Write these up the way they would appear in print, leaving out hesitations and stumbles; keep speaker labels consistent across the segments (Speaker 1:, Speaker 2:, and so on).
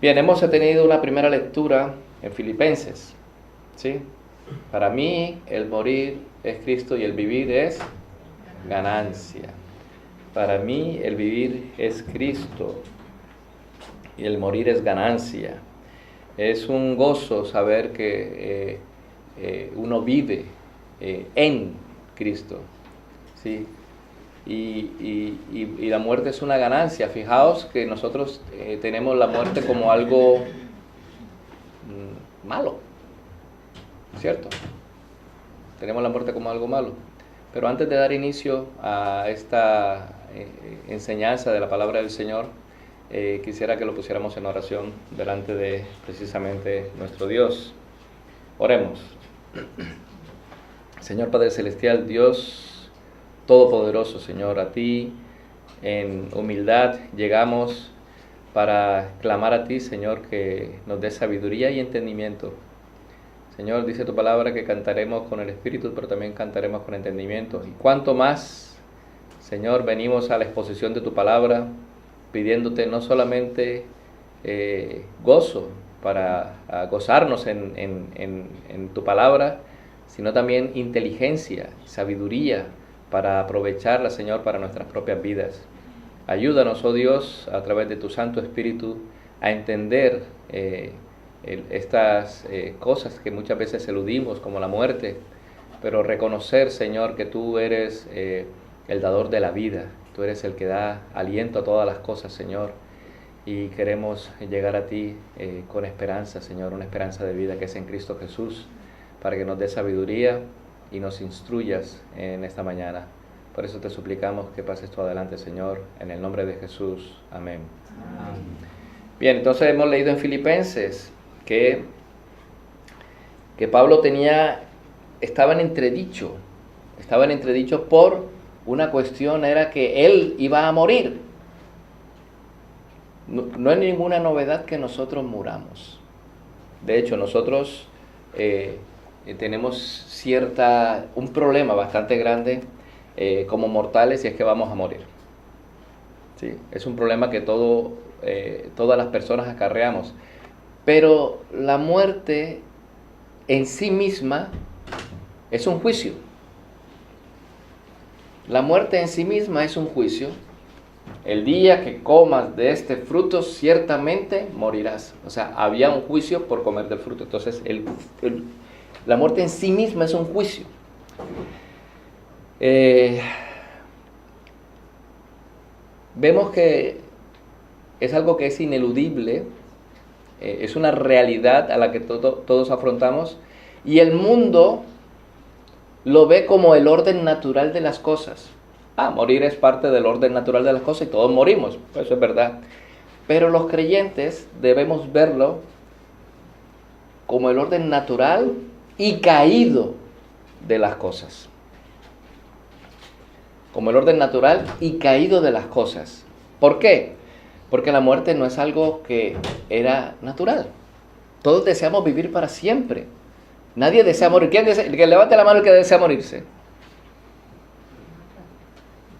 Speaker 1: Bien, hemos tenido una primera lectura en Filipenses, ¿sí? Para mí el morir es Cristo y el vivir es ganancia. Para mí el vivir es Cristo y el morir es ganancia. Es un gozo saber que uno vive en Cristo, ¿sí? Y la muerte es una ganancia. Fijaos que nosotros tenemos la muerte como algo malo, ¿cierto? Tenemos la muerte como algo malo. Pero antes de dar inicio a esta enseñanza de la palabra del Señor, quisiera que lo pusiéramos en oración delante de precisamente nuestro Dios. Oremos. Señor Padre Celestial, Dios Todopoderoso, Señor, a ti en humildad llegamos para clamar a ti, Señor, que nos dé sabiduría y entendimiento. Señor, dice tu palabra que cantaremos con el Espíritu, pero también cantaremos con entendimiento. Y cuanto más, Señor, venimos a la exposición de tu palabra, pidiéndote no solamente gozo para gozarnos en tu palabra, sino también inteligencia, sabiduría, para aprovecharla, Señor, para nuestras propias vidas. Ayúdanos, oh Dios, a través de tu Santo Espíritu, a entender estas cosas que muchas veces eludimos, como la muerte, pero reconocer, Señor, que tú eres el dador de la vida, tú eres el que da aliento a todas las cosas, Señor, y queremos llegar a ti con esperanza, Señor, una esperanza de vida que es en Cristo Jesús, para que nos dé sabiduría y nos instruyas en esta mañana. Por eso te suplicamos que pases tú adelante, Señor, en el nombre de Jesús. Amén. Amén. Bien, entonces hemos leído en Filipenses que Pablo estaba en entredicho por una cuestión, era que él iba a morir. No es ninguna novedad que nosotros muramos. De hecho, nosotros tenemos un problema bastante grande como mortales, y es que vamos a morir. ¿Sí? Es un problema que todas las personas acarreamos. Pero la muerte en sí misma es un juicio. La muerte en sí misma es un juicio. El día que comas de este fruto, ciertamente morirás. O sea, había un juicio por comer del fruto. Entonces, la muerte en sí misma es un juicio. Vemos que es algo que es ineludible, es una realidad a la que todos afrontamos, y el mundo lo ve como el orden natural de las cosas. Morir es parte del orden natural de las cosas y todos morimos, eso es verdad. Pero los creyentes debemos verlo como el orden natural y caído de las cosas. Como el orden natural y caído de las cosas. ¿Por qué? Porque la muerte no es algo que era natural. Todos deseamos vivir para siempre. Nadie desea morir. ¿Quién desea? Que levante la mano el que desea morirse.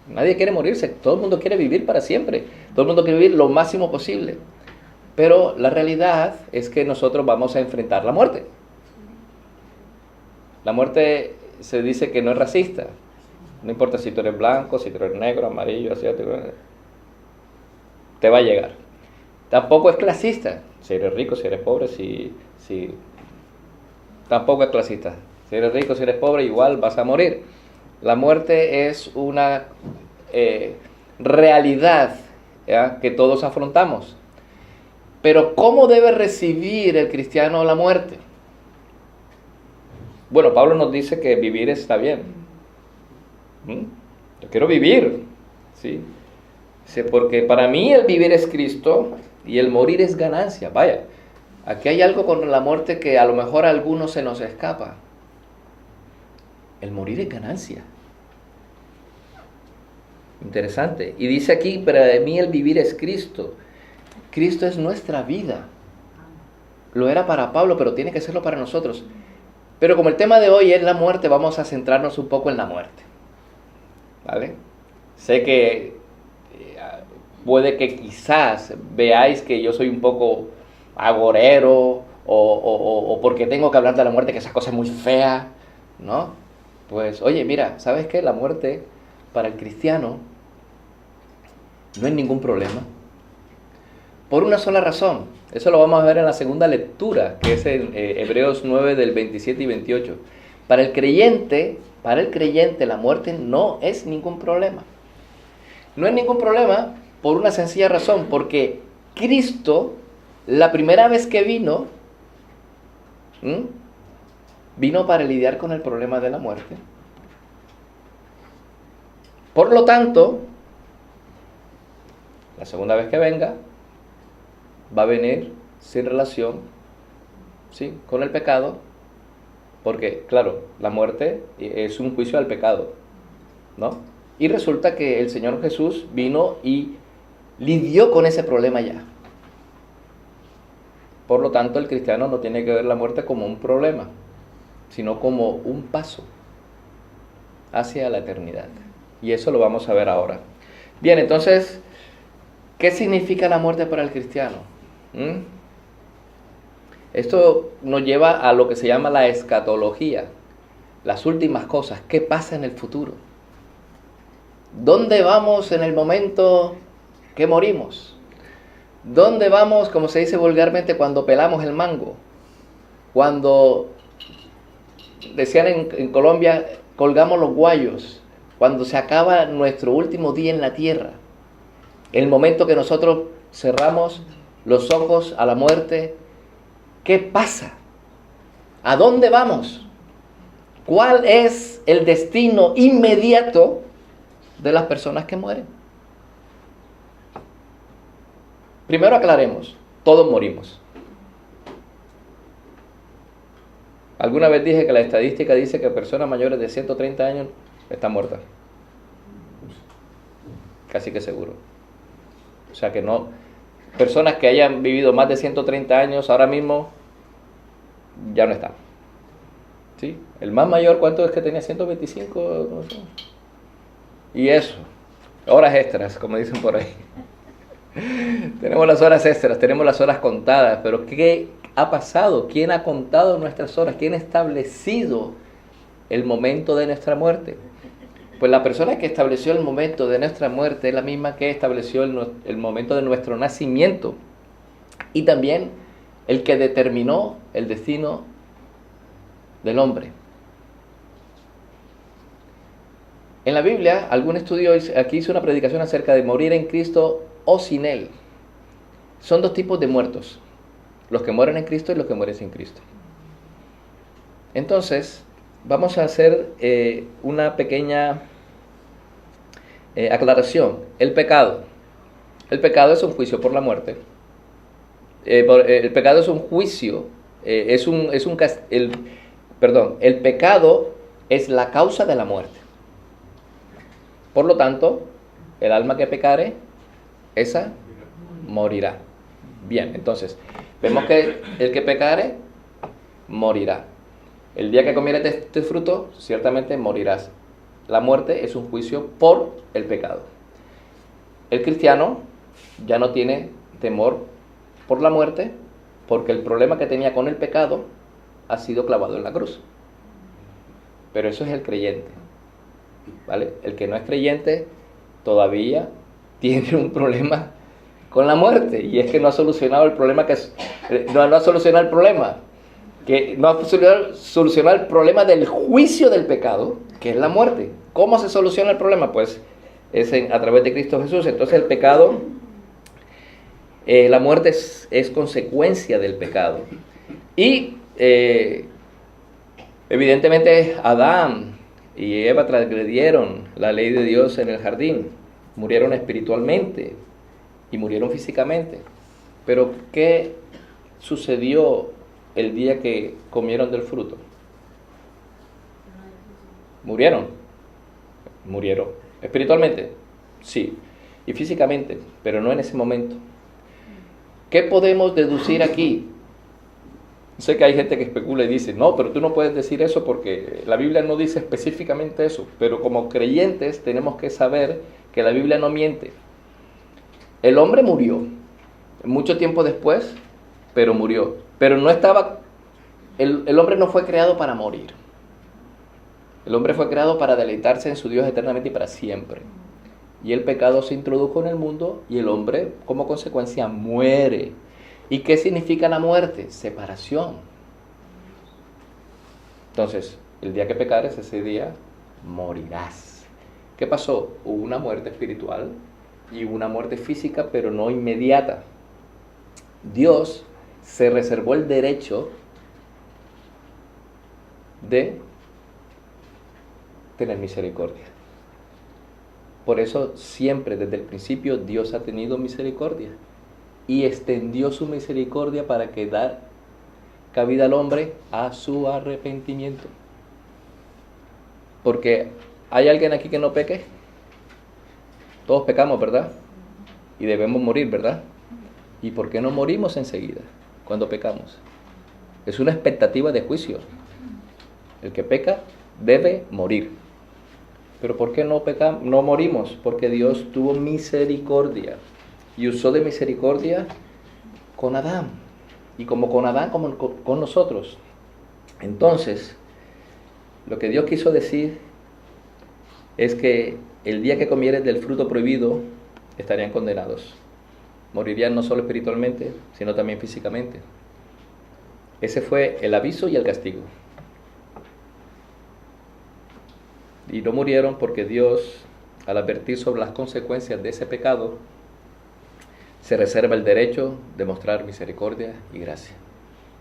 Speaker 1: Nadie quiere morirse. Todo el mundo quiere vivir para siempre. Todo el mundo quiere vivir lo máximo posible. Pero la realidad es que nosotros vamos a enfrentar la muerte. La muerte se dice que no es racista. No importa si tú eres blanco, si tú eres negro, amarillo, asiático, te va a llegar. Tampoco es clasista. Si eres rico, si eres pobre, tampoco es clasista. Si eres rico, si eres pobre, igual vas a morir. La muerte es una realidad, ¿ya?, que todos afrontamos. Pero ¿cómo debe recibir el cristiano la muerte? Bueno, Pablo nos dice que vivir está bien. Yo quiero vivir, ¿sí? Porque para mí el vivir es Cristo y el morir es ganancia. Vaya, aquí hay algo con la muerte que a lo mejor a algunos se nos escapa. El morir es ganancia. Interesante. Y dice aquí, para mí el vivir es Cristo. Cristo es nuestra vida. Lo era para Pablo, pero tiene que serlo para nosotros. Pero como el tema de hoy es la muerte, vamos a centrarnos un poco en la muerte. ¿Vale? Sé que puede que quizás veáis que yo soy un poco agorero o porque tengo que hablar de la muerte, que esa cosa es muy fea, ¿no? Pues, oye, mira, ¿sabes qué? La muerte para el cristiano no es ningún problema. Por una sola razón. Eso lo vamos a ver en la segunda lectura, que es en Hebreos 9 del 27 y 28. Para el creyente la muerte no es ningún problema. No es ningún problema por una sencilla razón, porque Cristo, la primera vez que vino para lidiar con el problema de la muerte. Por lo tanto, la segunda vez que venga, va a venir sin relación, ¿sí?, con el pecado, porque, claro, la muerte es un juicio al pecado, ¿no? Y resulta que el Señor Jesús vino y lidió con ese problema ya. Por lo tanto, el cristiano no tiene que ver la muerte como un problema, sino como un paso hacia la eternidad. Y eso lo vamos a ver ahora. Bien, entonces, ¿qué significa la muerte para el cristiano? Esto nos lleva a lo que se llama la escatología, las últimas cosas. ¿Qué pasa en el futuro? ¿Dónde vamos en el momento que morimos? ¿Dónde vamos, como se dice vulgarmente, cuando pelamos el mango? Cuando, decían en Colombia, colgamos los guayos. Cuando se acaba nuestro último día en la tierra. El momento que nosotros cerramos los ojos a la muerte. ¿Qué pasa? ¿A dónde vamos? ¿Cuál es el destino inmediato de las personas que mueren? Primero aclaremos, todos morimos. Alguna vez dije que la estadística dice que personas mayores de 130 años están muertas. Casi que seguro. O sea que no, personas que hayan vivido más de 130 años ahora mismo ya no están. ¿Sí? El más mayor, ¿cuánto es que tenía? 125, no sé. Y eso, horas extras, como dicen por ahí. Tenemos las horas extras, tenemos las horas contadas, pero ¿qué ha pasado? ¿Quién ha contado nuestras horas? ¿Quién ha establecido el momento de nuestra muerte? Pues la persona que estableció el momento de nuestra muerte es la misma que estableció el momento de nuestro nacimiento y también el que determinó el destino del hombre. En la Biblia, algún estudio aquí hizo una predicación acerca de morir en Cristo o sin Él. Son dos tipos de muertos, los que mueren en Cristo y los que mueren sin Cristo. Entonces, vamos a hacer una pequeña aclaración. El pecado es un juicio por la muerte. El pecado es un juicio, el pecado es la causa de la muerte. Por lo tanto, el alma que pecare, esa morirá. Bien, entonces, vemos que el que pecare, morirá. El día que comieres este fruto, ciertamente morirás. La muerte es un juicio por el pecado. El cristiano ya no tiene temor por la muerte, porque el problema que tenía con el pecado ha sido clavado en la cruz. Pero eso es el creyente, ¿vale? El que no es creyente todavía tiene un problema con la muerte, y es que no ha solucionado el problema no ha solucionado el problema. Que no ha solucionado el problema del juicio del pecado, que es la muerte. ¿Cómo se soluciona el problema? Pues es a través de Cristo Jesús. Entonces el pecado, la muerte es consecuencia del pecado. Y evidentemente Adán y Eva transgredieron la ley de Dios en el jardín. Murieron espiritualmente y murieron físicamente. Pero ¿qué sucedió el día que comieron del fruto? Murieron espiritualmente, sí, y físicamente, pero no en ese momento. ¿Qué podemos deducir aquí? Sé que hay gente que especula y dice, no, pero tú no puedes decir eso porque la Biblia no dice específicamente eso, pero como creyentes tenemos que saber que la Biblia no miente. El hombre murió. Mucho tiempo después, pero murió. Pero no estaba, el hombre no fue creado para morir. El hombre fue creado para deleitarse en su Dios eternamente y para siempre. Y el pecado se introdujo en el mundo y el hombre, como consecuencia, muere. ¿Y qué significa la muerte? Separación. Entonces, el día que pecares, ese día morirás. ¿Qué pasó? Hubo una muerte espiritual y una muerte física, pero no inmediata. Dios se reservó el derecho de tener misericordia. Por eso siempre, desde el principio, Dios ha tenido misericordia y extendió su misericordia para que dar cabida al hombre a su arrepentimiento. Porque ¿hay alguien aquí que no peque? Todos pecamos, ¿verdad? Y debemos morir, ¿verdad? ¿Y por qué no morimos enseguida cuando pecamos? Es una expectativa de juicio. El que peca debe morir. ¿Pero por qué no morimos? Porque Dios tuvo misericordia y usó de misericordia con Adán. Y como con Adán, como con nosotros. Entonces, lo que Dios quiso decir es que el día que comieres del fruto prohibido, estarían condenados. Morirían no solo espiritualmente, sino también físicamente. Ese fue el aviso y el castigo. Y no murieron porque Dios, al advertir sobre las consecuencias de ese pecado, se reserva el derecho de mostrar misericordia y gracia.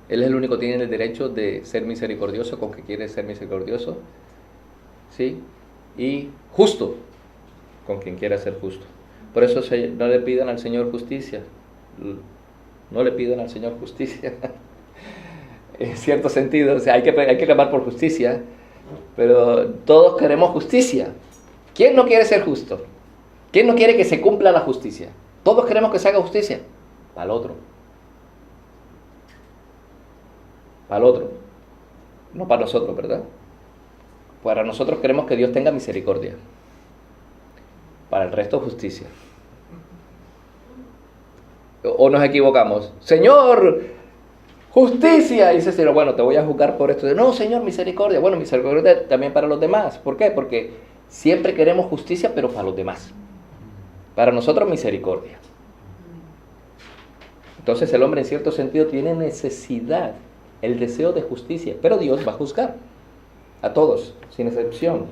Speaker 1: Él es el único que tiene el derecho de ser misericordioso con que quiere ser misericordioso, ¿sí? Y justo con quien quiera ser justo. Por eso no le pidan al Señor justicia. No le pidan al Señor justicia. En cierto sentido, o sea, hay que clamar por justicia, pero todos queremos justicia. ¿Quién no quiere ser justo? ¿Quién no quiere que se cumpla la justicia? Todos queremos que se haga justicia. Para el otro. Para el otro. No para nosotros, ¿verdad? Para nosotros queremos que Dios tenga misericordia. Para el resto, justicia. O nos equivocamos. Señor, justicia. Y dice el Señor, bueno, te voy a juzgar por esto. No, Señor, misericordia. Bueno, misericordia también para los demás. ¿Por qué? Porque siempre queremos justicia, pero para los demás. Para nosotros, misericordia. Entonces el hombre en cierto sentido tiene necesidad, el deseo de justicia, pero Dios va a juzgar a todos, sin excepción.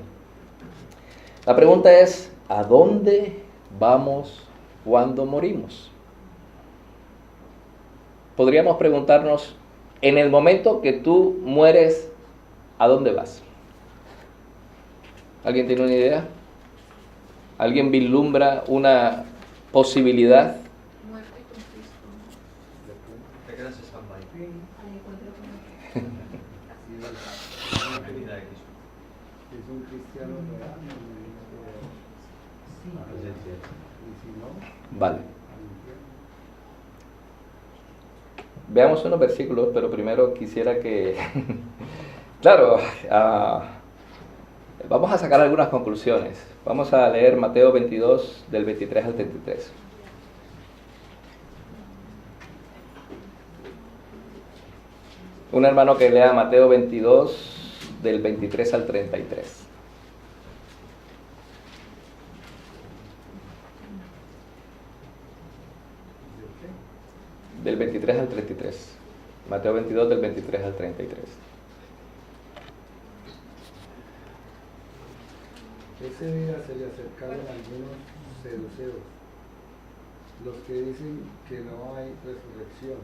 Speaker 1: La pregunta es, ¿a dónde vamos cuando morimos? Podríamos preguntarnos, en el momento que tú mueres, ¿a dónde vas? ¿Alguien tiene una idea? ¿Alguien vislumbra una posibilidad?
Speaker 2: Muerte con Cristo.
Speaker 3: Te quedas en stand-by.
Speaker 2: Al encuentro con Cristo.
Speaker 4: Es un cristiano real. Y si no,
Speaker 1: Vale. Veamos unos versículos, pero primero quisiera que... Claro, vamos a sacar algunas conclusiones. Vamos a leer Mateo 22, del 23 al 33. Un hermano que lea Mateo 22, del 23 al 33. Del 23 al 33. Mateo 22, del 23 al 33.
Speaker 4: ese día se le acercaron algunos seduceos, los que dicen que no hay resurrección,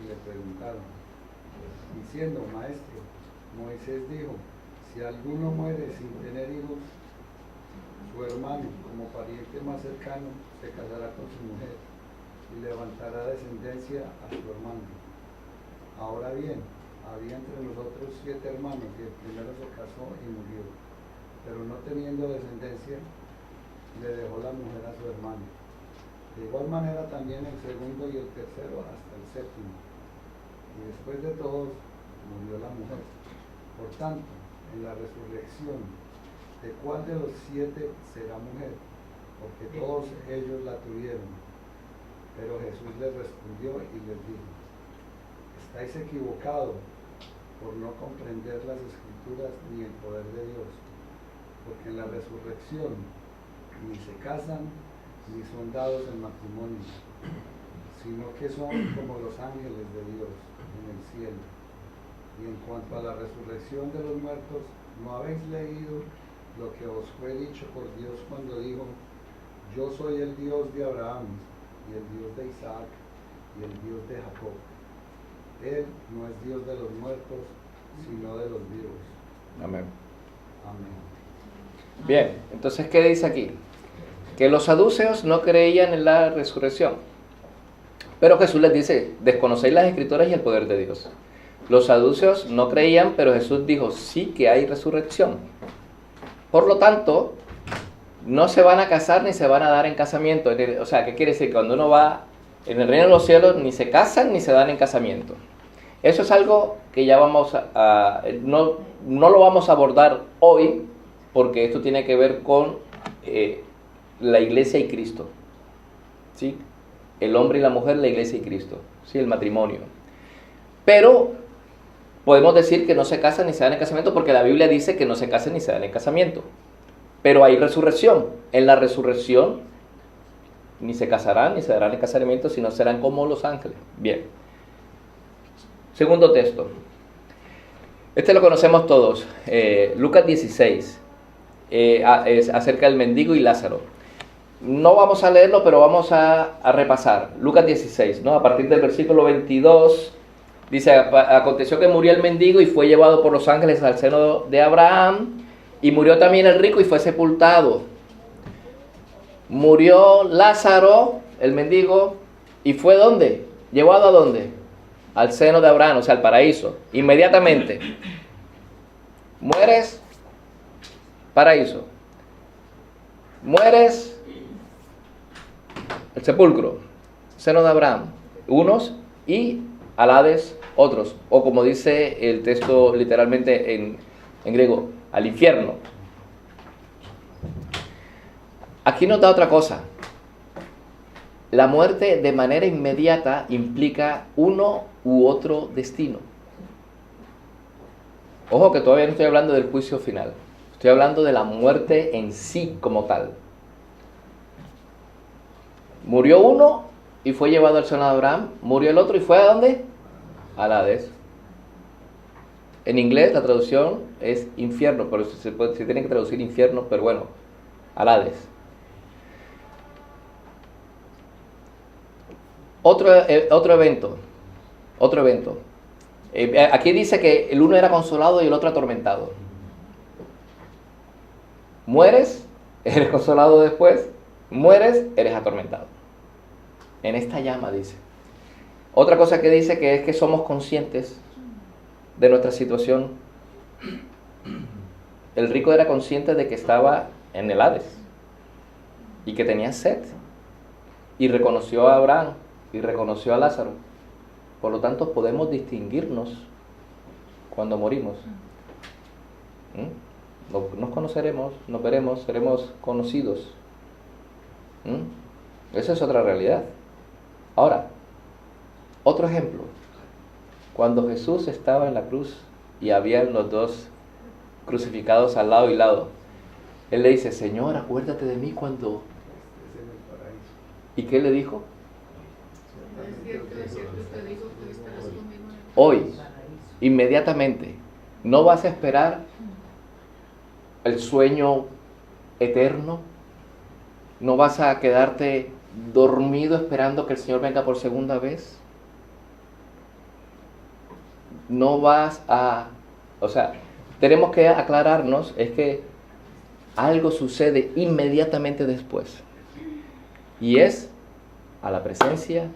Speaker 4: y le preguntaron, diciendo, Maestro, Moisés dijo, si alguno muere sin tener hijos, su hermano, como pariente más cercano, se casará con su mujer y levantará descendencia a su hermano. Ahora bien, había entre nosotros 7 hermanos, y el primero se casó y murió, pero no teniendo descendencia, le dejó la mujer a su hermano. De igual manera también el segundo y el tercero hasta el séptimo. Y después de todos murió la mujer. Por tanto, en la resurrección, ¿de cuál de los 7 será mujer? Porque todos ellos la tuvieron. Pero Jesús les respondió y les dijo, estáis equivocados por no comprender las Escrituras ni el poder de Dios, porque en la resurrección ni se casan ni son dados en matrimonio, sino que son como los ángeles de Dios en el cielo. Y en cuanto a la resurrección de los muertos, ¿no habéis leído lo que os fue dicho por Dios cuando dijo: yo soy el Dios de Abraham, y el Dios de Isaac, y el Dios de Jacob? Él no es Dios de los muertos, sino de los vivos.
Speaker 1: Amén.
Speaker 4: Amén.
Speaker 1: Bien, entonces, ¿qué dice aquí? Que los saduceos no creían en la resurrección. Pero Jesús les dice: desconocéis las Escrituras y el poder de Dios. Los saduceos no creían, pero Jesús dijo: sí que hay resurrección. Por lo tanto, no se van a casar ni se van a dar en casamiento. O sea, ¿qué quiere decir? Cuando uno va en el reino de los cielos, ni se casan ni se dan en casamiento. Eso es algo que ya vamos no lo vamos a abordar hoy, porque esto tiene que ver con la iglesia y Cristo. ¿Sí? El hombre y la mujer, la iglesia y Cristo. ¿Sí? El matrimonio. Pero podemos decir que no se casan ni se dan en casamiento, porque la Biblia dice que no se casan ni se dan en casamiento. Pero hay resurrección. En la resurrección ni se casarán ni se darán en casamiento, sino serán como los ángeles. Bien. Segundo texto. Este lo conocemos todos. Lucas 16. Es acerca del mendigo y Lázaro. No vamos a leerlo, pero vamos a repasar. Lucas 16, ¿no? A partir del versículo 22, dice: aconteció que murió el mendigo y fue llevado por los ángeles al seno de Abraham, y murió también el rico y fue sepultado. Murió Lázaro, el mendigo, y fue ¿dónde? ¿Llevado a dónde? Al seno de Abraham, o sea, al paraíso. Inmediatamente. Mueres, paraíso. Mueres, el sepulcro, seno de Abraham, unos, y al Hades otros, o como dice el texto literalmente en griego, al infierno. Aquí nos da otra cosa. La muerte de manera inmediata implica uno u otro destino. Ojo que todavía no estoy hablando del juicio final, estoy hablando de la muerte en sí como tal. Murió uno y fue llevado al seno de Abraham, murió el otro y fue ¿a dónde? Al Hades. En inglés la traducción es infierno, pero se tiene que traducir infierno, pero bueno, al Hades. Otro evento. Aquí dice que el uno era consolado y el otro atormentado. Mueres, eres consolado después. Mueres, eres atormentado. En esta llama, dice. Otra cosa que dice que es que somos conscientes de nuestra situación. El rico era consciente de que estaba en el Hades y que tenía sed, y reconoció a Abraham y reconoció a Lázaro. Por lo tanto, podemos distinguirnos cuando morimos. Nos conoceremos, nos veremos, seremos conocidos. Esa es otra realidad. Ahora, otro ejemplo. Cuando Jesús estaba en la cruz y habían los dos crucificados al lado y lado, Él le dice: Señor, acuérdate de mí cuando... ¿Y qué le dijo?
Speaker 2: Es cierto, te digo que estarás conmigo en el
Speaker 1: Hoy, inmediatamente. No vas a esperar el sueño eterno. No vas a quedarte dormido esperando que el Señor venga por segunda vez. No vas a... O sea, tenemos que aclararnos, es que algo sucede inmediatamente después. Y es a la presencia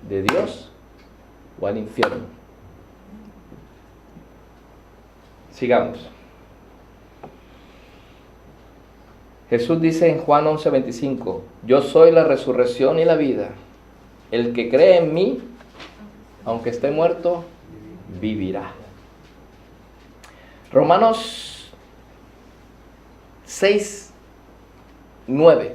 Speaker 1: de Dios o al infierno. Sigamos. Jesús dice en Juan 11:25: yo soy la resurrección y la vida. El que cree en mí, aunque esté muerto, vivirá. Romanos 6:9.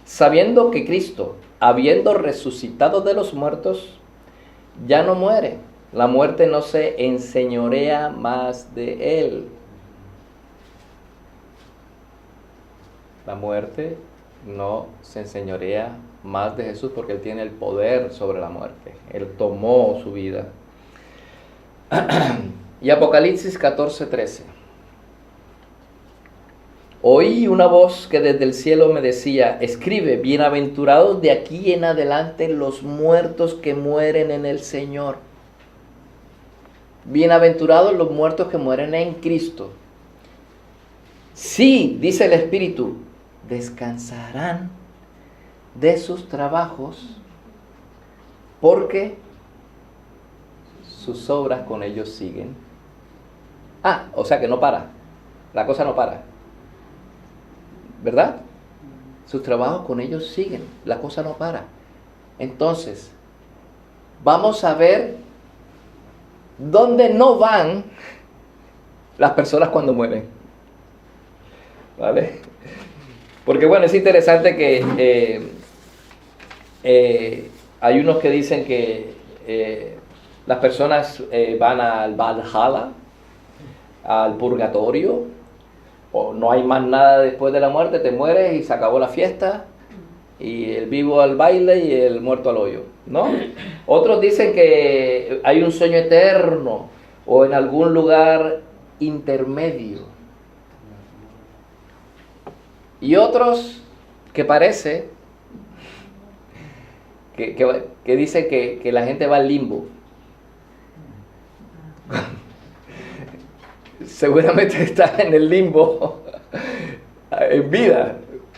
Speaker 1: Sabiendo que Cristo, habiendo resucitado de los muertos, ya no muere. La muerte no se enseñorea más de él. La muerte no se enseñorea más de Jesús porque Él tiene el poder sobre la muerte. Él tomó su vida. Y Apocalipsis 14:13. Oí una voz que desde el cielo me decía: escribe, bienaventurados de aquí en adelante los muertos que mueren en el Señor. Bienaventurados los muertos que mueren en Cristo. Sí, dice el Espíritu, descansarán de sus trabajos, porque sus obras con ellos siguen. O sea que no para, la cosa no para, ¿verdad? Sus trabajos con ellos siguen, la cosa no para. Entonces, vamos a ver dónde no van las personas cuando mueren, ¿vale? Porque bueno, es interesante que hay unos que dicen que las personas van al Valhalla, al purgatorio, o no hay más nada después de la muerte, te mueres y se acabó la fiesta, y el vivo al baile y el muerto al hoyo, ¿no? Otros dicen que hay un sueño eterno o en algún lugar intermedio. Y otros que parece que dicen que la gente va al limbo. Seguramente está en el limbo en vida,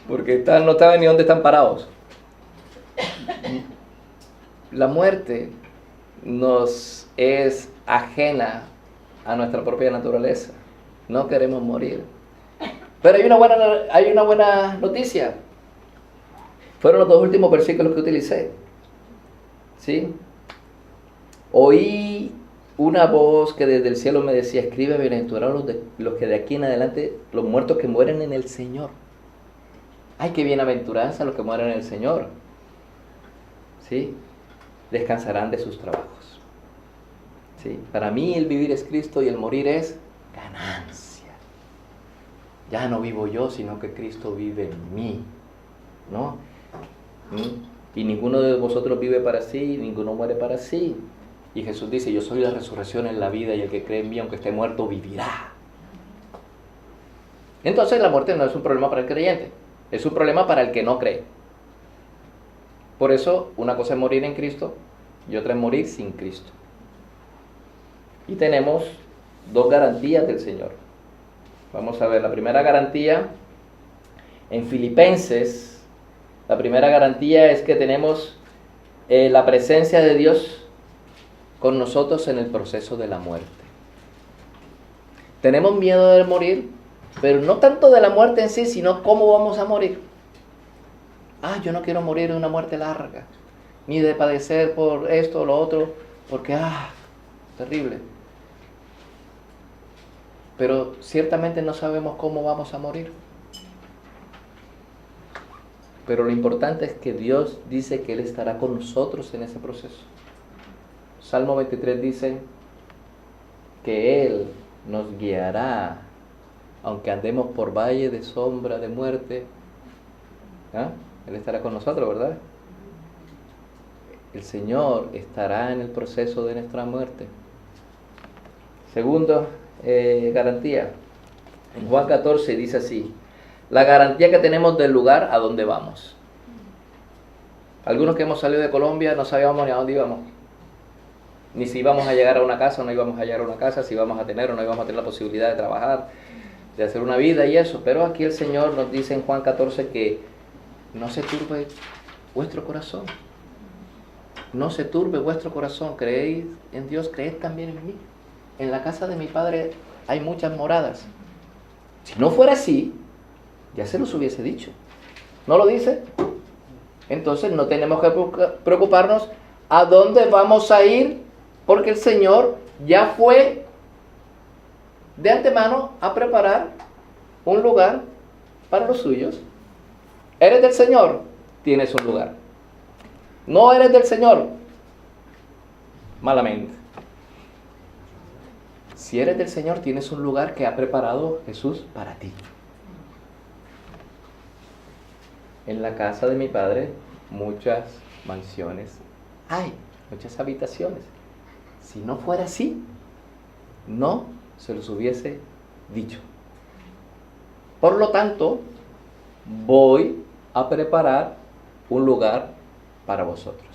Speaker 1: porque no saben ni dónde están parados. La muerte nos es ajena a nuestra propia naturaleza. No queremos morir. Pero hay una buena noticia. Fueron los dos últimos versículos que utilicé. ¿Sí? Oí una voz que desde el cielo me decía: escribe, bienaventurados los que de aquí en adelante, los muertos que mueren en el Señor. ¡Ay, qué bienaventuranza los que mueren en el Señor! ¿Sí? Descansarán de sus trabajos. ¿Sí? Para mí el vivir es Cristo y el morir es ganancia. Ya no vivo yo, sino que Cristo vive en mí, ¿no? Y ninguno de vosotros vive para sí, ninguno muere para sí. Y Jesús dice: yo soy la resurrección en la vida, y el que cree en mí, aunque esté muerto, vivirá. Entonces la muerte no es un problema para el creyente, es un problema para el que no cree. Por eso una cosa es morir en Cristo y otra es morir sin Cristo. Y tenemos dos garantías del Señor. Vamos a ver, la primera garantía en Filipenses, la primera garantía es que tenemos la presencia de Dios con nosotros en el proceso de la muerte. Tenemos miedo de morir, pero no tanto de la muerte en sí, sino cómo vamos a morir. Yo no quiero morir de una muerte larga, ni de padecer por esto o lo otro, porque terrible. Pero ciertamente no sabemos cómo vamos a morir. Pero lo importante es que Dios dice que Él estará con nosotros en ese proceso. Salmo 23 dice que Él nos guiará, aunque andemos por valle de sombra de muerte. Él estará con nosotros, ¿verdad? El Señor estará en el proceso de nuestra muerte. Segundo, garantía. En Juan 14 dice así: la garantía que tenemos del lugar a donde vamos. Algunos que hemos salido de Colombia no sabíamos ni a dónde íbamos, ni si íbamos a llegar a una casa o no íbamos a llegar a una casa, si íbamos a tener o no íbamos a tener la posibilidad de trabajar, de hacer una vida y eso. Pero aquí el Señor nos dice en Juan 14 que no se turbe vuestro corazón. No se turbe vuestro corazón. Creéis en Dios, creed también en mí. En la casa de mi Padre hay muchas moradas. Si no fuera así, ya se los hubiese dicho. ¿No lo dice? Entonces no tenemos que preocuparnos a dónde vamos a ir, porque el Señor ya fue de antemano a preparar un lugar para los suyos. ¿Eres del Señor? Tienes un lugar. ¿No eres del Señor? malamente. Si eres del Señor, tienes un lugar que ha preparado Jesús para ti. En la casa de mi Padre muchas mansiones hay, muchas habitaciones. Si no fuera así, no se los hubiese dicho. Por lo tanto, voy a preparar un lugar para vosotros.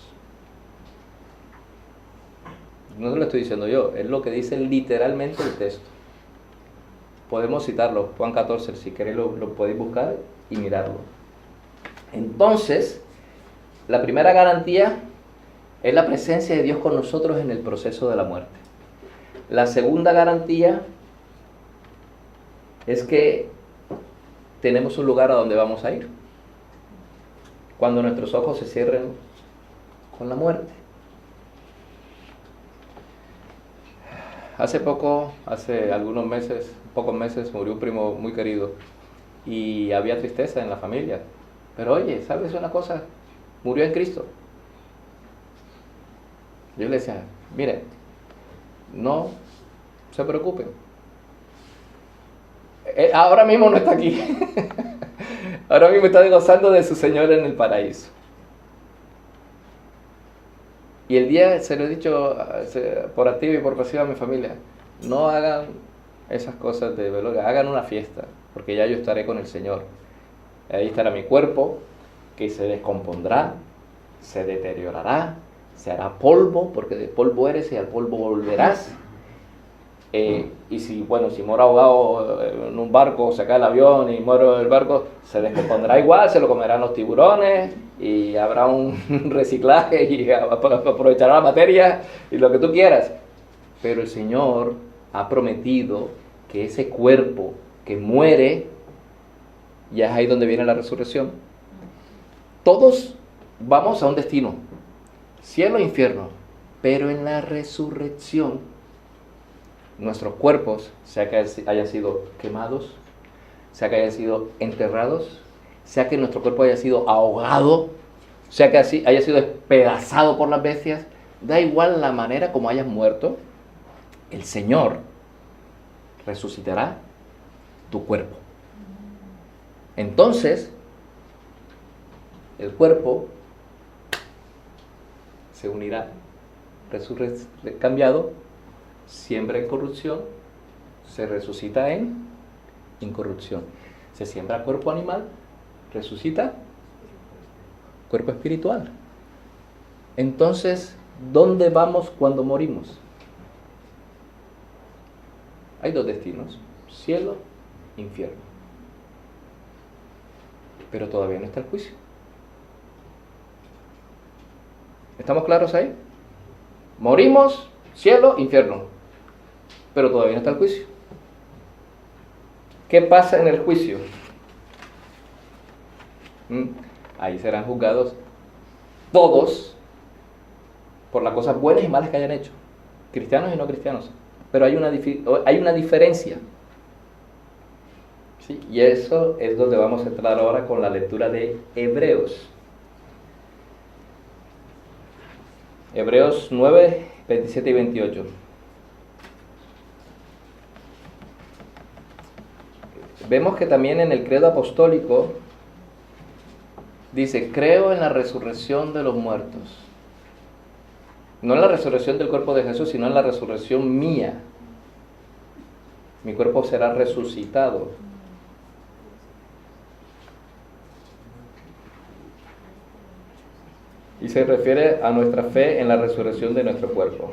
Speaker 1: No se lo estoy diciendo yo, es lo que dice literalmente el texto. Podemos citarlo, Juan 14, si queréis lo podéis buscar y mirarlo. Entonces, la primera garantía es la presencia de Dios con nosotros en el proceso de la muerte. La segunda garantía es que tenemos un lugar a donde vamos a ir cuando nuestros ojos se cierren con la muerte. Hace algunos meses, pocos meses, murió un primo muy querido y había tristeza en la familia. Pero oye, ¿sabes una cosa? Murió en Cristo. Yo le decía, mire, no se preocupen. Ahora mismo no está aquí. Ahora mismo está gozando de su Señor en el paraíso. Y el día, se lo he dicho por activa y por pasiva a mi familia, no hagan esas cosas de velorio, hagan una fiesta, porque ya yo estaré con el Señor. Ahí estará mi cuerpo, que se descompondrá, se deteriorará, se hará polvo, porque de polvo eres y al polvo volverás. Y si muero ahogado en un barco, se cae el avión y muero en el barco, se descompondrá igual, se lo comerán los tiburones y habrá un reciclaje y aprovechará la materia y lo que tú quieras. Pero el Señor ha prometido que ese cuerpo que muere, ya es ahí donde viene la resurrección. Todos vamos a un destino, cielo e infierno, pero en la resurrección nuestros cuerpos, sea que hayan sido quemados, sea que hayan sido enterrados, sea que nuestro cuerpo haya sido ahogado, sea que haya sido despedazado por las bestias, da igual la manera como hayas muerto, el Señor resucitará tu cuerpo. Entonces, el cuerpo se unirá, cambiado, siembra en corrupción, se resucita en incorrupción. Se siembra cuerpo animal, resucita cuerpo espiritual. Entonces, ¿dónde vamos cuando morimos? Hay dos destinos, cielo, infierno. Pero todavía no está el juicio. ¿Estamos claros ahí? Morimos, cielo, infierno. Pero todavía no está el juicio. ¿Qué pasa en el juicio? Ahí serán juzgados todos por las cosas buenas y malas que hayan hecho, cristianos y no cristianos. Pero hay una diferencia. ¿Sí? Y eso es donde vamos a entrar ahora con la lectura de Hebreos. Hebreos 9, 27 y 28. Vemos que también en el credo apostólico dice, creo en la resurrección de los muertos. No en la resurrección del cuerpo de Jesús, sino en la resurrección mía. Mi cuerpo será resucitado. Y se refiere a nuestra fe en la resurrección de nuestro cuerpo.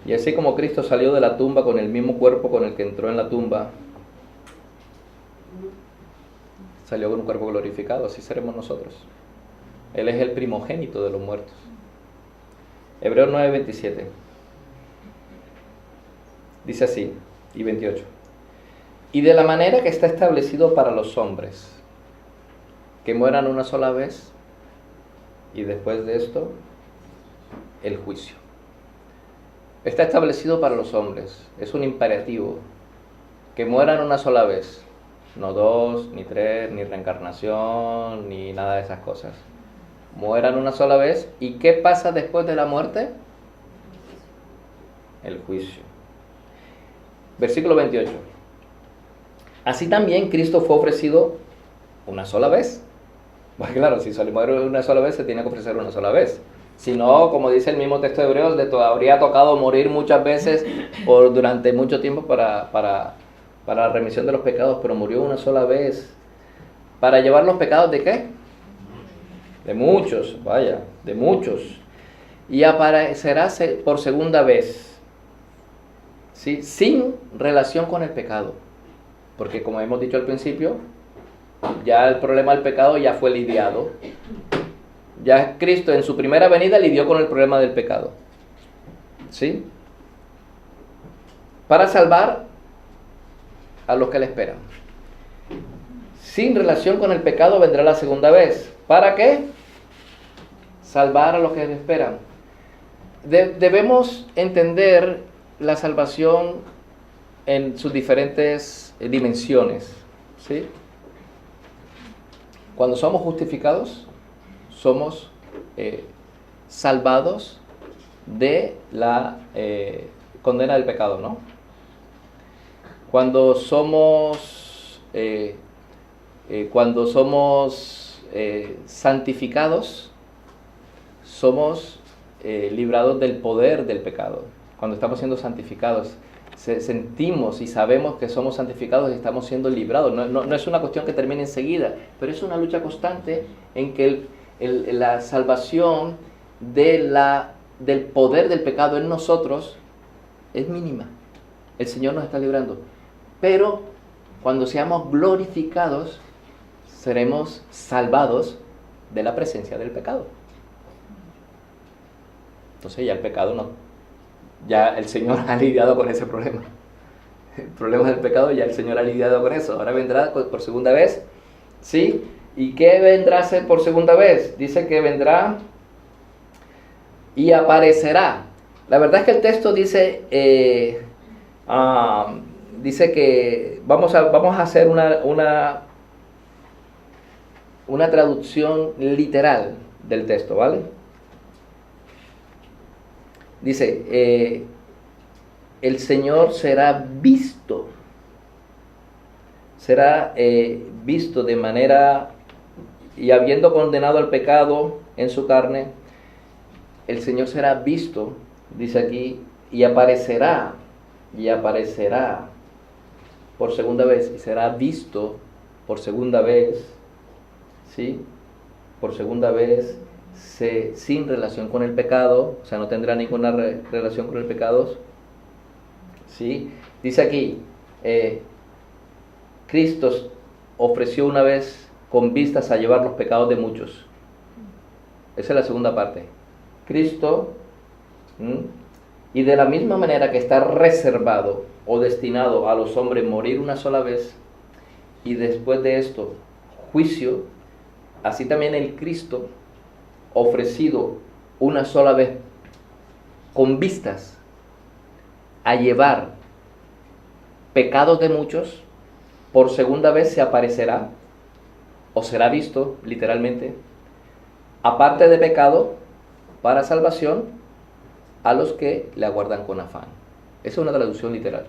Speaker 1: Y así como Cristo salió de la tumba con el mismo cuerpo con el que entró en la tumba, salió con un cuerpo glorificado, así seremos nosotros. Él es el primogénito de los muertos. Hebreos 9, 27. Dice así, y 28. Y de la manera que está establecido para los hombres, que mueran una sola vez, y después de esto, el juicio. Está establecido para los hombres, es un imperativo, que mueran una sola vez. no 2, ni 3, ni reencarnación, ni nada de esas cosas. Mueran una sola vez. ¿Y qué pasa después de la muerte? El juicio. Versículo 28. Así también Cristo fue ofrecido una sola vez. Pues claro, si solo muere una sola vez, se tiene que ofrecer una sola vez. Si no, como dice el mismo texto de Hebreos, le habría tocado morir muchas veces durante mucho tiempo para la remisión de los pecados, pero murió una sola vez. ¿Para llevar los pecados de qué? De muchos, vaya, de muchos. Y aparecerá por segunda vez, ¿sí? Sin relación con el pecado. Porque como hemos dicho al principio, ya el problema del pecado ya fue lidiado. Ya Cristo en su primera venida lidió con el problema del pecado. ¿Sí? Para salvar a los que le esperan. Sin relación con el pecado vendrá la segunda vez. ¿Para qué? Salvar a los que le esperan. Debemos entender la salvación en sus diferentes dimensiones. ¿Sí? Cuando somos justificados, somos salvados de la condena del pecado, ¿no? Cuando somos santificados, somos librados del poder del pecado. Cuando estamos siendo santificados, sentimos y sabemos que somos santificados y estamos siendo librados. No es una cuestión que termine enseguida, pero es una lucha constante en que la salvación del poder del pecado en nosotros es mínima. El Señor nos está librando. Pero cuando seamos glorificados, seremos salvados de la presencia del pecado. Entonces ya el pecado no. Ya el Señor ha lidiado con ese problema. El problema del pecado ya el Señor ha lidiado con eso. Ahora vendrá por segunda vez. ¿Sí? ¿Y qué vendrá a ser por segunda vez? Dice que vendrá y aparecerá. La verdad es que el texto dice que vamos a hacer una traducción literal del texto, ¿vale? Dice, el Señor será visto de manera, y habiendo condenado al pecado en su carne, el Señor será visto, dice aquí, y aparecerá por segunda vez, y será visto por segunda vez, ¿sí? Por segunda vez, sin relación con el pecado, o sea, no tendrá ninguna relación con el pecado, ¿sí? Dice aquí, Cristo ofreció una vez con vistas a llevar los pecados de muchos. Esa es la segunda parte. Cristo, y de la misma manera que está reservado o destinado a los hombres morir una sola vez, y después de esto, juicio, así también el Cristo ofrecido una sola vez con vistas a llevar pecados de muchos, por segunda vez se aparecerá o será visto literalmente, aparte de pecado, para salvación a los que le aguardan con afán. Esa es una traducción literal,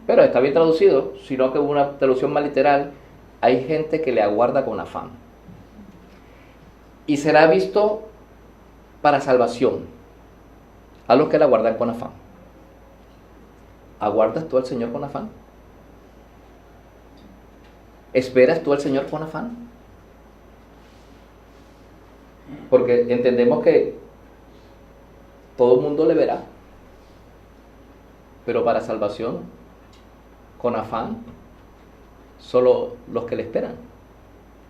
Speaker 1: pero está bien traducido, sino que una traducción más literal, hay gente que le aguarda con afán. Y será visto para salvación a los que le aguardan con afán. ¿Aguardas tú al Señor con afán? ¿Esperas tú al Señor con afán? Porque entendemos que todo el mundo le verá, pero para salvación, con afán, solo los que le esperan.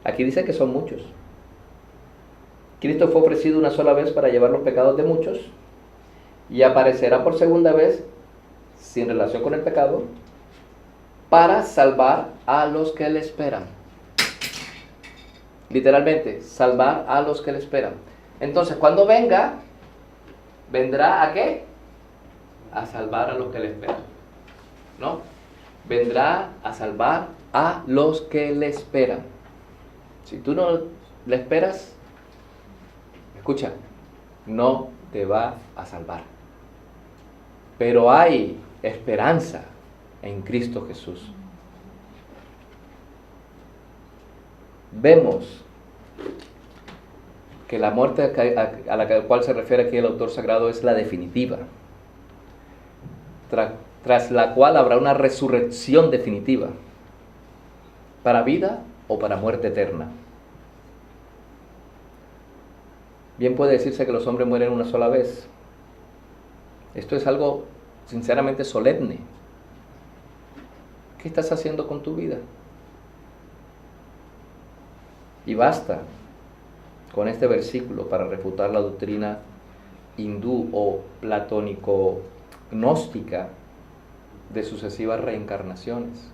Speaker 1: Aquí dice que son muchos. Cristo fue ofrecido una sola vez para llevar los pecados de muchos y aparecerá por segunda vez sin relación con el pecado para salvar a los que le esperan. Literalmente, salvar a los que le esperan. Entonces, cuando venga, ¿vendrá a qué? A salvar a los que le esperan. ¿No? Vendrá a salvar a los que le esperan. Si tú no le esperas, escucha, no te va a salvar. Pero hay esperanza en Cristo Jesús. Vemos que la muerte a la cual se refiere aquí el autor sagrado es la definitiva, tras la cual habrá una resurrección definitiva, para vida o para muerte eterna. Bien puede decirse que los hombres mueren una sola vez. Esto es algo sinceramente solemne. ¿Qué estás haciendo con tu vida? Y basta con este versículo para refutar la doctrina hindú o platónico-gnóstica de sucesivas reencarnaciones.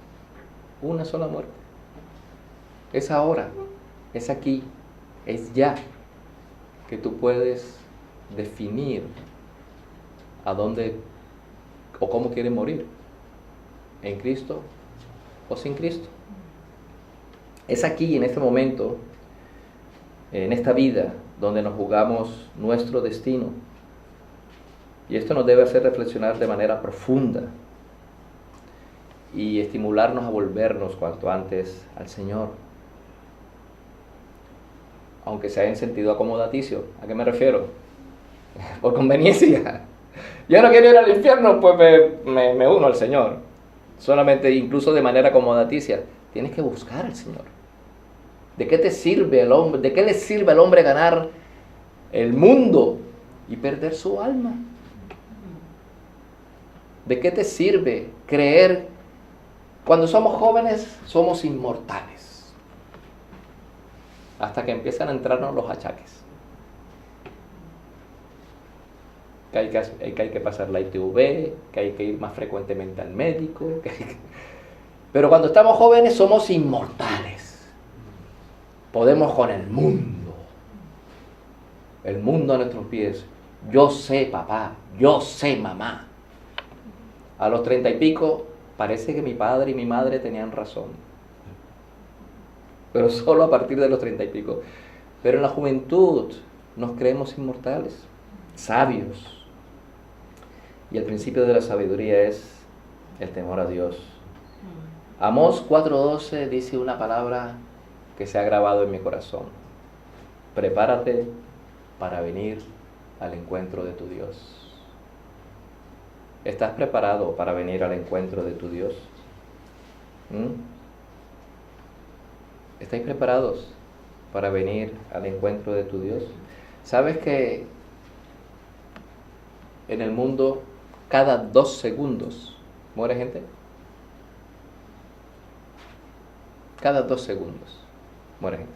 Speaker 1: Una sola muerte. Es ahora, es aquí, es ya que tú puedes definir a dónde o cómo quieres morir, en Cristo o sin Cristo. Es aquí, en este momento, en esta vida, donde nos jugamos nuestro destino. Y esto nos debe hacer reflexionar de manera profunda y estimularnos a volvernos cuanto antes al Señor. Aunque sea en sentido acomodaticio. ¿A qué me refiero? Por conveniencia. Yo no quiero ir al infierno, pues me uno al Señor. Solamente, incluso de manera acomodaticia. Tienes que buscar al Señor. ¿De qué te sirve el hombre? ¿De qué le sirve al hombre ganar el mundo y perder su alma? ¿De qué te sirve creer? Cuando somos jóvenes, somos inmortales. Hasta que empiezan a entrarnos los achaques. Que hay que pasar la ITV, que hay que ir más frecuentemente al médico. Pero cuando estamos jóvenes somos inmortales. Podemos con el mundo. El mundo a nuestros pies. Yo sé, papá. Yo sé, mamá. A los 30 y pico, parece que mi padre y mi madre tenían razón. Pero solo a partir de los 30 y pico. Pero en la juventud nos creemos inmortales, sabios. Y el principio de la sabiduría es el temor a Dios. Amós 4:12 dice una palabra que se ha grabado en mi corazón. Prepárate para venir al encuentro de tu Dios. ¿Estás preparado para venir al encuentro de tu Dios? ¿Estáis preparados para venir al encuentro de tu Dios? ¿Sabes que en el mundo cada 2 segundos muere gente? Cada 2 segundos muere gente.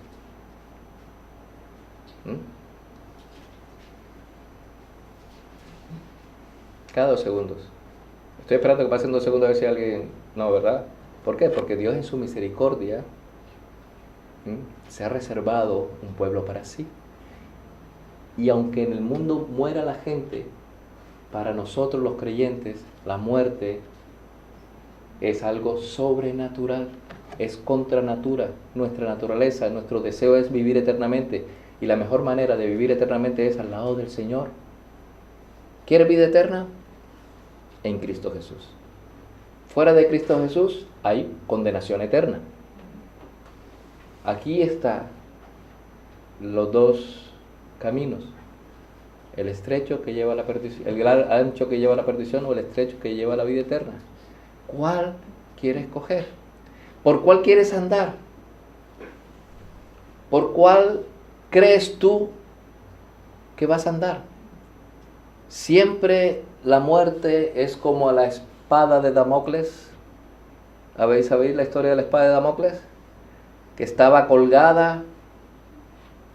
Speaker 1: Cada 2 segundos. Estoy esperando que pasen 2 segundos a ver si alguien... No, ¿verdad? ¿Por qué? Porque Dios en su misericordia se ha reservado un pueblo para sí. Y aunque en el mundo muera la gente, para nosotros los creyentes, la muerte es algo sobrenatural, es contra natura. Nuestra naturaleza, nuestro deseo es vivir eternamente. Y la mejor manera de vivir eternamente es al lado del Señor. ¿Quieres vida eterna? En Cristo Jesús. Fuera de Cristo Jesús hay condenación eterna. Aquí están los 2 caminos. El estrecho que lleva a la perdición, el gran ancho que lleva a la perdición o el estrecho que lleva a la vida eterna. ¿Cuál quieres coger? ¿Por cuál quieres andar? ¿Por cuál crees tú que vas a andar? Siempre la muerte es como la espada de Damocles. ¿Sabéis la historia de la espada de Damocles? Que estaba colgada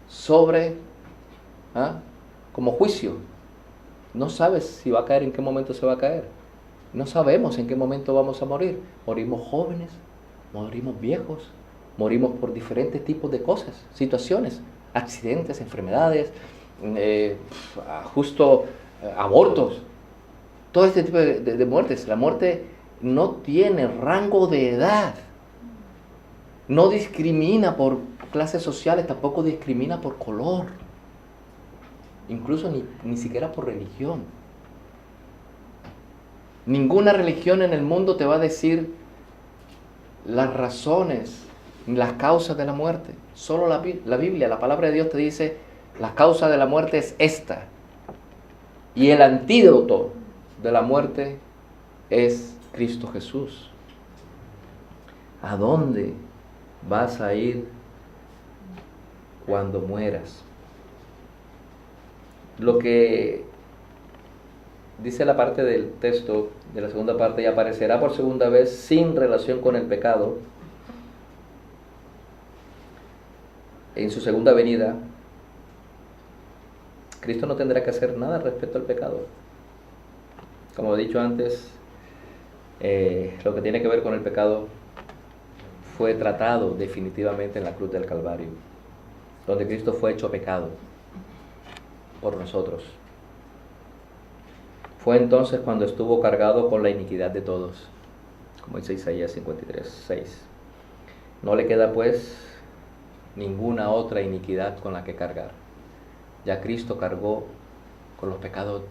Speaker 1: sobre, como juicio. No sabes si va a caer, en qué momento se va a caer. No sabemos en qué momento vamos a morir. Morimos jóvenes, morimos viejos, morimos por diferentes tipos de cosas, situaciones, accidentes, enfermedades, abortos, todo este tipo de muertes. La muerte no tiene rango de edad. No discrimina por clases sociales, tampoco discrimina por color, incluso ni siquiera por religión. Ninguna religión en el mundo te va a decir las razones, las causas de la muerte. Solo la Biblia, la palabra de Dios te dice, la causa de la muerte es esta. Y el antídoto de la muerte es Cristo Jesús. ¿A dónde vas a ir cuando mueras? Lo que dice la parte del texto, de la segunda parte, y aparecerá por segunda vez sin relación con el pecado en su segunda venida. Cristo no tendrá que hacer nada respecto al pecado. Como he dicho antes, lo que tiene que ver con el pecado fue tratado definitivamente en la cruz del Calvario, donde Cristo fue hecho pecado por nosotros. Fue entonces cuando estuvo cargado con la iniquidad de todos, como dice Isaías 53:6. No le queda pues ninguna otra iniquidad con la que cargar. Ya Cristo cargó con los pecados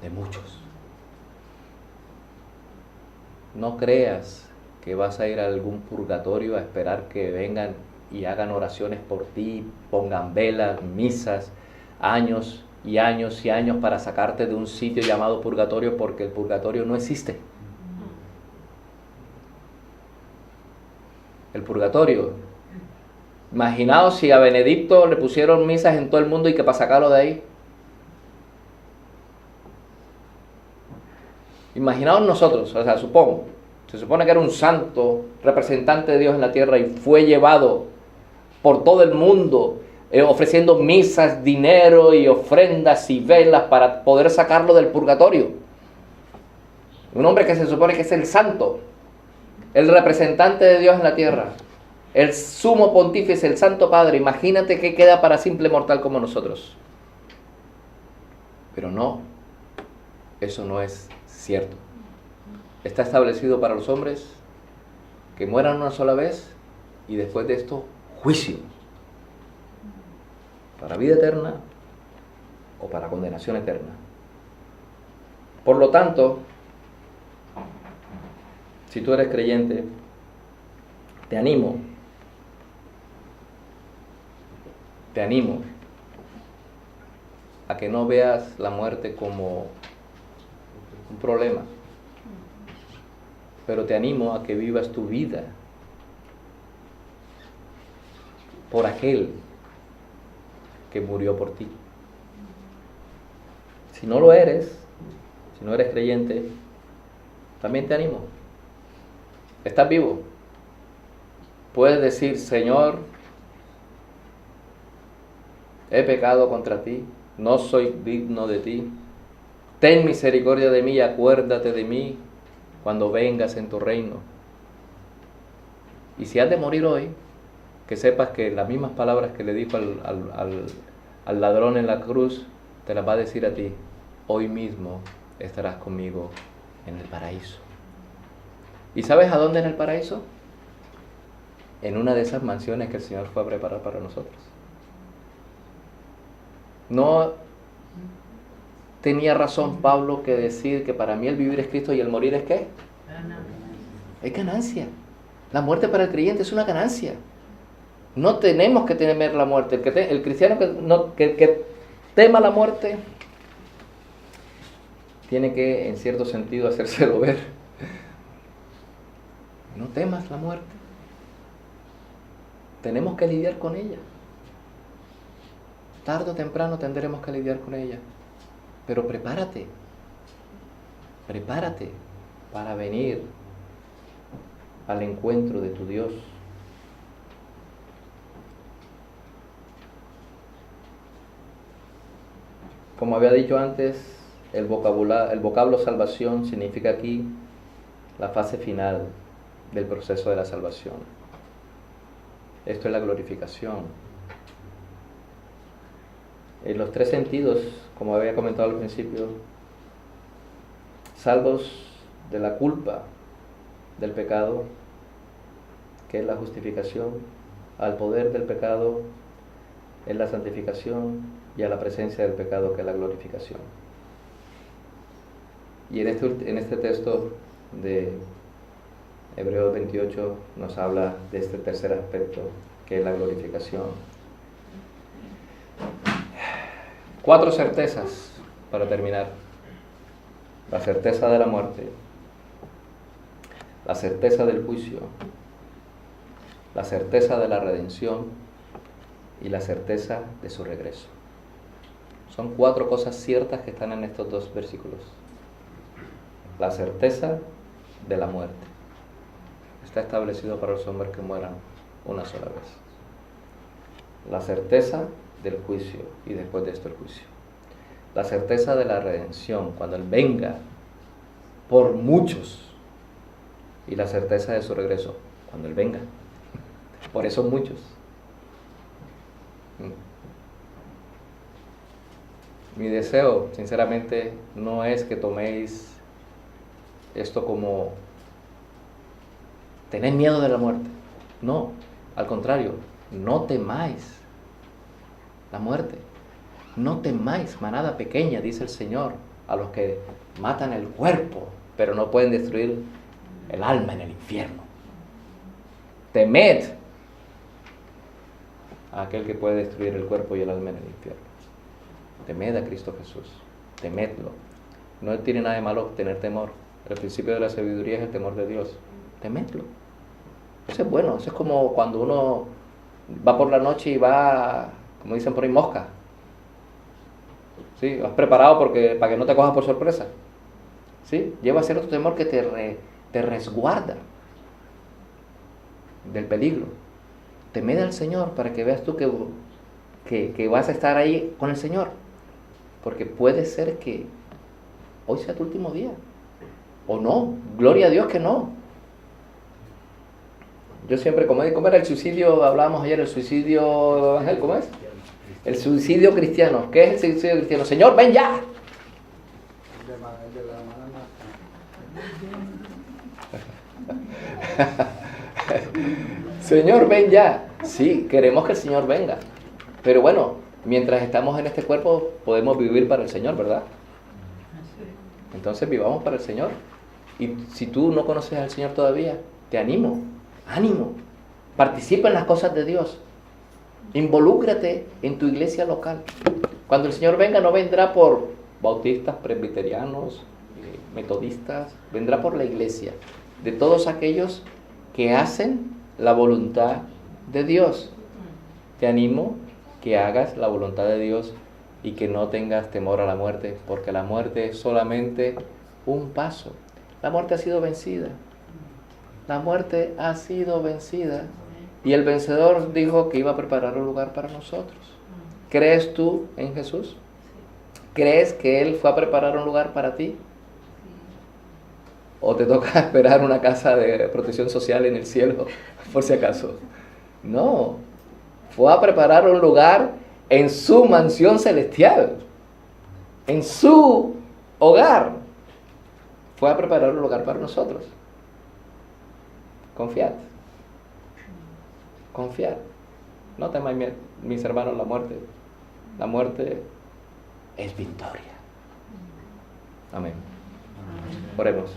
Speaker 1: de muchos. No creas que vas a ir a algún purgatorio a esperar que vengan y hagan oraciones por ti, pongan velas, misas, años y años y años para sacarte de un sitio llamado purgatorio, porque el purgatorio no existe. El purgatorio, imaginaos si a Benedicto le pusieron misas en todo el mundo y que para sacarlo de ahí. Imaginaos nosotros, o sea, se supone que era un santo representante de Dios en la tierra y fue llevado por todo el mundo ofreciendo misas, dinero y ofrendas y velas para poder sacarlo del purgatorio. Un hombre que se supone que es el santo, el representante de Dios en la tierra, el sumo pontífice, el Santo Padre. Imagínate qué queda para simple mortal como nosotros. Pero no, eso no es cierto. Está establecido para los hombres que mueran una sola vez y después de esto, juicio. Para vida eterna o para condenación eterna. Por lo tanto, si tú eres creyente, te animo a que no veas la muerte como un problema, pero te animo a que vivas tu vida por aquel que murió por ti. Si no lo eres, si no eres creyente, también te animo. Estás vivo. Puedes decir: Señor, he pecado contra ti, no soy digno de ti. Ten misericordia de mí y acuérdate de mí cuando vengas en tu reino. Y si has de morir hoy, que sepas que las mismas palabras que le dijo al ladrón en la cruz, te las va a decir a ti: hoy mismo estarás conmigo en el paraíso. ¿Y sabes a dónde en el paraíso? En una de esas mansiones que el Señor fue a preparar para nosotros. No tenía razón Pablo que decir que para mí el vivir es Cristo y el morir es ¿qué? Es ganancia. La muerte para el creyente es una ganancia. No tenemos que temer la muerte. El cristiano que tema la muerte tiene que, en cierto sentido, hacérselo ver. No temas la muerte. Tenemos que lidiar con ella. Tarde o temprano tendremos que lidiar con ella. Pero prepárate para venir al encuentro de tu Dios. Como había dicho antes, el vocablo salvación significa aquí la fase final del proceso de la salvación. Esto es la glorificación. En los tres sentidos, como había comentado al principio, salvos de la culpa del pecado, que es la justificación, al poder del pecado, es la santificación, y a la presencia del pecado, que es la glorificación. Y en este texto de Hebreos 28 nos habla de este tercer aspecto, que es la glorificación. 4 certezas para terminar. La certeza de la muerte, la certeza del juicio, la certeza de la redención y la certeza de su regreso. Son 4 cosas ciertas que están en estos 2 versículos. La certeza de la muerte. Está establecido para los hombres que mueran una sola vez. La certeza del juicio, y después de esto el juicio. La certeza de la redención, cuando Él venga por muchos. Y la certeza de su regreso, cuando Él venga por esos muchos. Mi deseo, sinceramente, no es que toméis esto como tener miedo de la muerte. No, al contrario, no temáis la muerte. No temáis, manada pequeña, dice el Señor, a los que matan el cuerpo, pero no pueden destruir el alma en el infierno. Temed a aquel que puede destruir el cuerpo y el alma en el infierno. Temed a Cristo Jesús, temedlo. No tiene nada de malo tener temor. El principio de la sabiduría es el temor de Dios. Temedlo. Eso es bueno. Eso es como cuando uno va por la noche y va, como dicen por ahí, mosca. ¿Sí? Vas preparado para que no te cojas por sorpresa. ¿Sí? Lleva cierto temor que te resguarda del peligro. Temed al Señor para que veas tú que vas a estar ahí con el Señor. Porque puede ser que hoy sea tu último día. O no. Gloria a Dios que no. Yo siempre, ¿cómo era el suicidio? Hablábamos ayer, el suicidio, Ángel, ¿cómo es? El suicidio cristiano. ¿Qué es el suicidio cristiano? Señor, ven ya. Señor, ven ya. Sí, queremos que el Señor venga. Pero bueno, mientras estamos en este cuerpo, podemos vivir para el Señor, ¿verdad? Entonces vivamos para el Señor. Y si tú no conoces al Señor todavía, te animo. Ánimo. Participa en las cosas de Dios. Involúcrate en tu iglesia local. Cuando el Señor venga, no vendrá por bautistas, presbiterianos, metodistas. Vendrá por la iglesia. De todos aquellos que hacen la voluntad de Dios. Te animo que hagas la voluntad de Dios y que no tengas temor a la muerte, porque la muerte es solamente un paso. La muerte ha sido vencida. La muerte ha sido vencida. Y el vencedor dijo que iba a preparar un lugar para nosotros. ¿Crees tú en Jesús? ¿Crees que Él fue a preparar un lugar para ti? ¿O te toca esperar una casa de protección social en el cielo, por si acaso? No. Fue a preparar un lugar en su mansión celestial. En su hogar. Fue a preparar un lugar para nosotros. Confiad. Confiad. No temáis, mis hermanos, la muerte. La muerte es victoria. Amén. Oremos.